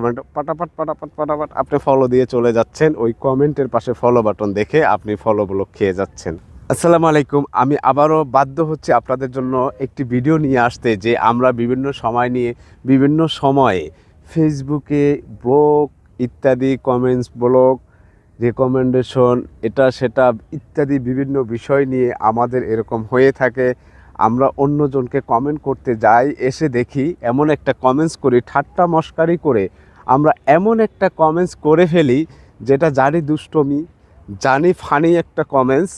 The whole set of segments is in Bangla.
কমেন্ট পাটাপাট পাটাপাট পাটাপাট আপনি ফলো দিয়ে চলে যাচ্ছেন, ওই কমেন্টের পাশে ফলো বাটন দেখে আপনি ফলো ব্লক খেয়ে যাচ্ছেন। আসসালামু আলাইকুম, আমি আবারও বাধ্য হচ্ছি আপনাদের জন্য একটি ভিডিও নিয়ে আসতে, যে আমরা বিভিন্ন সময় নিয়ে বিভিন্ন সময়ে ফেসবুকে ব্লগ ইত্যাদি কমেন্টস ব্লগ রেকমেন্ডেশন এটা সেটা ইত্যাদি বিভিন্ন বিষয় নিয়ে আমাদের এরকম হয়ে থাকে। আমরা অন্যজনকে কমেন্ট করতে যাই, এসে দেখি এমন একটা কমেন্টস করি, ঠাট্টা মশকারি করে আমরা এমন একটা কমেন্টস করে ফেলি যেটা জানি দুষ্টমি, জানি ফানি একটা কমেন্টস,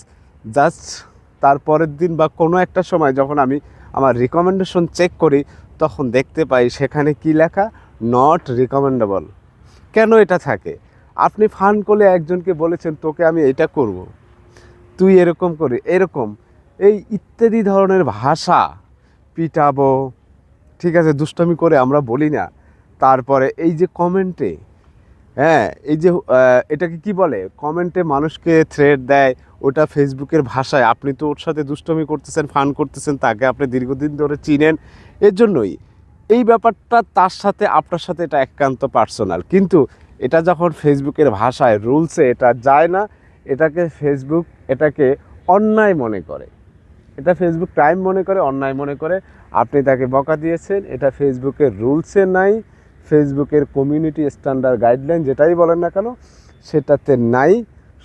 জাস্ট তারপরের দিন বা কোনো একটা সময় যখন আমি আমার রিকমেন্ডেশন চেক করি তখন দেখতে পাই সেখানে কি লেখা, নট রিকমেন্ডেবল। কেন এটা থাকে? আপনি ফান করলে একজনকে বলেছেন তোকে আমি এটা করব, তুই এরকম করে এরকম এই ইত্যাদি ধরনের ভাষা পিটাবো, ঠিক আছে, দুষ্টামি করে আমরা বলি না। তারপরে এই যে কমেন্টে, হ্যাঁ এই যে এটাকে কি বলে, কমেন্টে মানুষকে থ্রেড দেয়, ওটা ফেসবুকের ভাষায়। আপনি তো ওর সাথে দুষ্টমি করতেছেন, ফান করতেছেন, তাকে আপনি দীর্ঘদিন ধরে চিনেন, এর জন্যই এই ব্যাপারটা তার সাথে আপনার সাথে এটা একান্ত পার্সোনাল। কিন্তু এটা যখন ফেসবুকের ভাষায় রুলসে এটা যায় না, এটাকে অন্যায় মনে করে, এটা ফেসবুক ক্রাইম মনে করে, অন্যায় মনে করে। আপনি তাকে বকা দিয়েছেন, এটা ফেসবুকের রুলসে নাই, ফেসবুকের কমিউনিটি স্ট্যান্ডার্ড গাইডলাইন যেটাই বলেন না কেন সেটাতে নাই।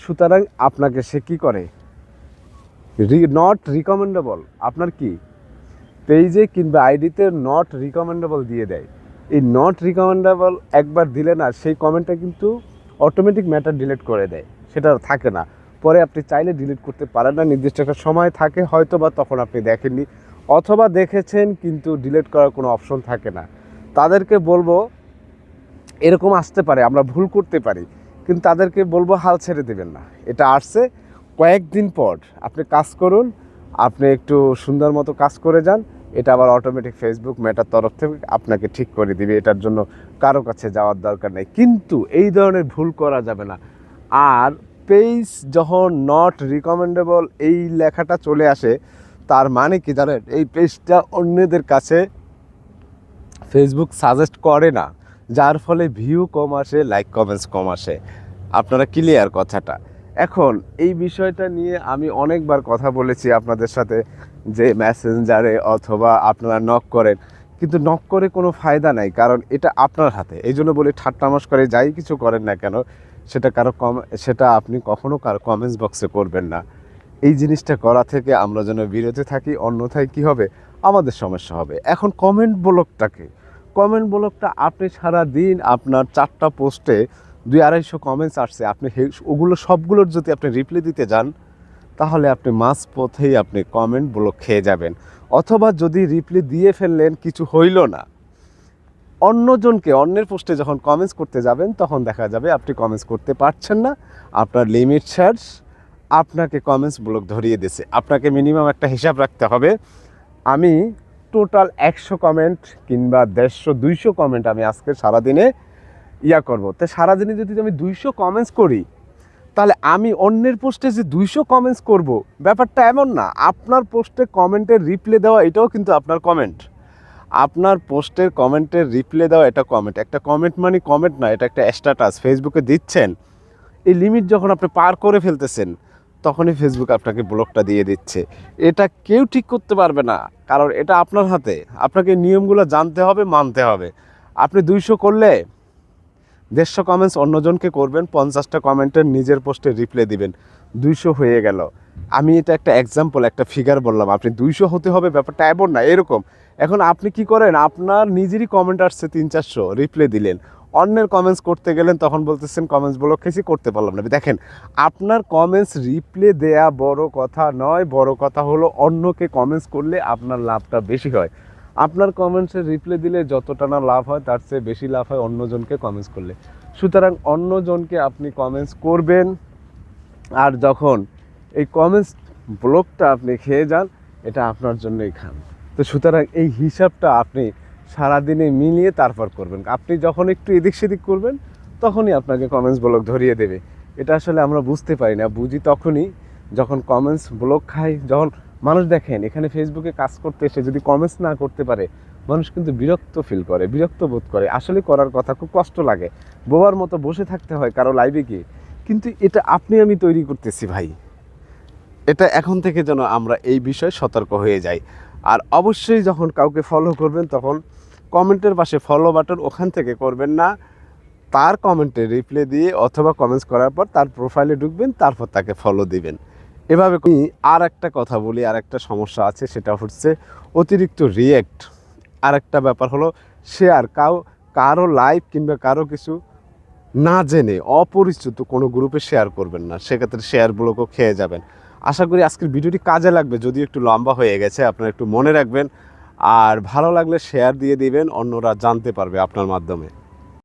সুতরাং আপনাকে সে কী করে, নট রিকমেন্ডেবল, আপনার কি পেজে কিংবা আইডিতে নট রিকমেন্ডেবল দিয়ে দেয়। এই নট রিকমেন্ডেবল একবার দিলে না, সেই কমেন্টটা কিন্তু অটোমেটিক ম্যাটার ডিলিট করে দেয়, সেটা থাকে না। পরে আপনি চাইলে ডিলিট করতে পারেন না, নির্দিষ্ট একটা সময় থাকে হয়তো, বা তখন আপনি দেখেননি অথবা দেখেছেন কিন্তু ডিলিট করার কোনো অপশন থাকে না। তাদেরকে বলবো, এরকম আসতে পারে, আমরা ভুল করতে পারি, কিন্তু তাদেরকে বলবো হাল ছেড়ে দেবেন না। এটা আসছে কয়েকদিন পর আপনি কাজ করুন, আপনি একটু সুন্দর মতো কাজ করে যান, এটা আবার অটোমেটিক ফেসবুক মেটার তরফ থেকে আপনাকে ঠিক করে দিবে। এটার জন্য কারো কাছে যাওয়ার দরকার নেই। কিন্তু এই ধরনের ভুল করা যাবে না। আর পেজ যখন নট রিকমেন্ডেবল এই লেখাটা চলে আসে, তার মানে কি জানেন, এই পেজটা অন্যদের কাছে ফেসবুক সাজেস্ট করে না, যার ফলে ভিউ কম আসে, লাইক কমেন্টস কম আসে। আপনারা ক্লিয়ার কথাটা? এখন এই বিষয়টা নিয়ে আমি অনেকবার কথা বলেছি আপনাদের সাথে, যে মেসেঞ্জারে অথবা আপনারা নক করেন, কিন্তু নক করে কোনো ফায়দা নাই, কারণ এটা আপনার হাতে। এই জন্য বলি ঠাট্টা মশকরা যাই কিছু করেন না কেন সেটা আপনি কখনও কারো কমেন্টস বক্সে করবেন না। এই জিনিসটা করা থেকে আমরা যেন বিরত থাকি, অন্যথায় কি হবে, আমাদের সমস্যা হবে। এখন কমেন্ট ব্লকটা আপনি সারা দিন আপনার 4টা পোস্টে 200-250 কমেন্টস আসছে, আপনি ওগুলো সবগুলোর যদি আপনি রিপ্লাই দিতে যান তাহলে আপনি মাঝ পথেই আপনি কমেন্ট ব্লক খেয়ে যাবেন। অথবা যদি রিপ্লাই দিয়ে ফেললেন, কিছু হইল না, অন্যের পোস্টে যখন কমেন্টস করতে যাবেন তখন দেখা যাবে আপনি কমেন্টস করতে পারছেন না, আপনার লিমিট শেষ, আপনাকে কমেন্টস ব্লক ধরিয়ে দিয়েছে। আপনাকে মিনিমাম একটা হিসাব রাখতে হবে, আমি টোটাল 100 কমেন্ট কিংবা 150-200 কমেন্ট আমি আজকে সারাদিনে করব। তো সারাদিনে যদি আমি 200 কমেন্টস করি, তাহলে আমি অন্যের পোস্টে যে 200 কমেন্টস করব, ব্যাপারটা এমন না। আপনার পোস্টে কমেন্টের রিপ্লাই দেওয়া এটাও কিন্তু আপনার কমেন্ট। আপনার পোস্টের কমেন্টের রিপ্লাই দেওয়া এটা কমেন্ট। একটা কমেন্ট মানে কমেন্ট না, এটা একটা স্ট্যাটাস ফেসবুকে দিচ্ছেন। এই লিমিট যখন আপনি পার করে ফেলতেছেন তখনই ফেসবুক আপনাকে ব্লকটা দিয়ে দিচ্ছে। এটা কেউ ঠিক করতে পারবে না, কারণ এটা আপনার হাতে। আপনাকে নিয়মগুলো জানতে হবে, মানতে হবে। আপনি 200 করলে 150 কমেন্টস অন্যজনকে করবেন, 50টা কমেন্টের নিজের পোস্টে রিপ্লাই দিবেন, 200 হয়ে গেল। আমি এটা একটা এক্সাম্পল, একটা ফিগার বললাম। আপনি 200 হতে হবে ব্যাপারটা এমন না, এরকম। এখন আপনি কি করেন, আপনার নিজেরই কমেন্ট আসছে 300-400, রিপ্লাই দিলেন, অন্যের কমেন্টস করতে গেলেন তখন বলতেছেন কমেন্টস ব্লক খেয়েছি, করতে পারলাম না। দেখেন, আপনার কমেন্টস রিপ্লাই দেয়া বড় কথা নয়, বড় কথা হলো অন্যকে কমেন্টস করলে আপনার লাভটা বেশি হয়। আপনার কমেন্টসের রিপ্লাই দিলে যতটা না লাভ হয় তার চেয়ে বেশি লাভ হয় অন্যজনকে কমেন্টস করলে। সুতরাং অন্যজনকে আপনি কমেন্টস করবেন, আর যখন এই কমেন্টস ব্লকটা আপনি খেয়ে যান, এটা আপনার জন্যই খান। তো সুতরাং এই হিসাবটা আপনি সারাদিনে মিলিয়ে তারপর করবেন। আপনি যখন একটু এদিক সেদিক করবেন তখনই আপনাকে কমেন্টস ব্লক ধরিয়ে দেবে। এটা আসলে আমরা বুঝতে পারি না, বুঝি তখনই যখন কমেন্টস ব্লক খাই। যখন মানুষ দেখেন এখানে ফেসবুকে কাজ করতে এসে যদি কমেন্টস না করতে পারে মানুষ কিন্তু বিরক্ত ফিল করে, বিরক্ত বোধ করে, আসলে করার কথা, খুব কষ্ট লাগে, বোবার মতো বসে থাকতে হয় কারো লাইভে গিয়ে। কিন্তু এটা আপনি আমি তৈরি করতেছি ভাই। এটা এখন থেকে যেন আমরা এই বিষয়ে সতর্ক হয়ে যাই। আর অবশ্যই যখন কাউকে ফলো করবেন তখন কমেন্টের পাশে ফলো বাটন ওখান থেকে করবেন না, তার কমেন্টে রিপ্লাই দিয়ে অথবা কমেন্টস করার পর তার প্রোফাইলে ঢুকবেন, তারপর তাকে ফলো দিবেন। এভাবে আর একটা কথা বলি, আর একটা সমস্যা আছে, সেটা হচ্ছে অতিরিক্ত রিয়্যাক্ট। আর একটা ব্যাপার হলো শেয়ার, কারো লাইভ কিংবা কারো কিছু না জেনে অপরিচিত কোনো গ্রুপে শেয়ার করবেন না, সেক্ষেত্রে শেয়ারগুলোকেও খেয়ে যাবেন। আশা করি আজকের ভিডিওটি কাজে লাগবে, যদিও একটু লম্বা হয়ে গেছে, আপনারা একটু মনে রাখবেন। আর ভালো লাগলে শেয়ার দিয়ে দিবেন, অন্যরা জানতে পারবে আপনার মাধ্যমে।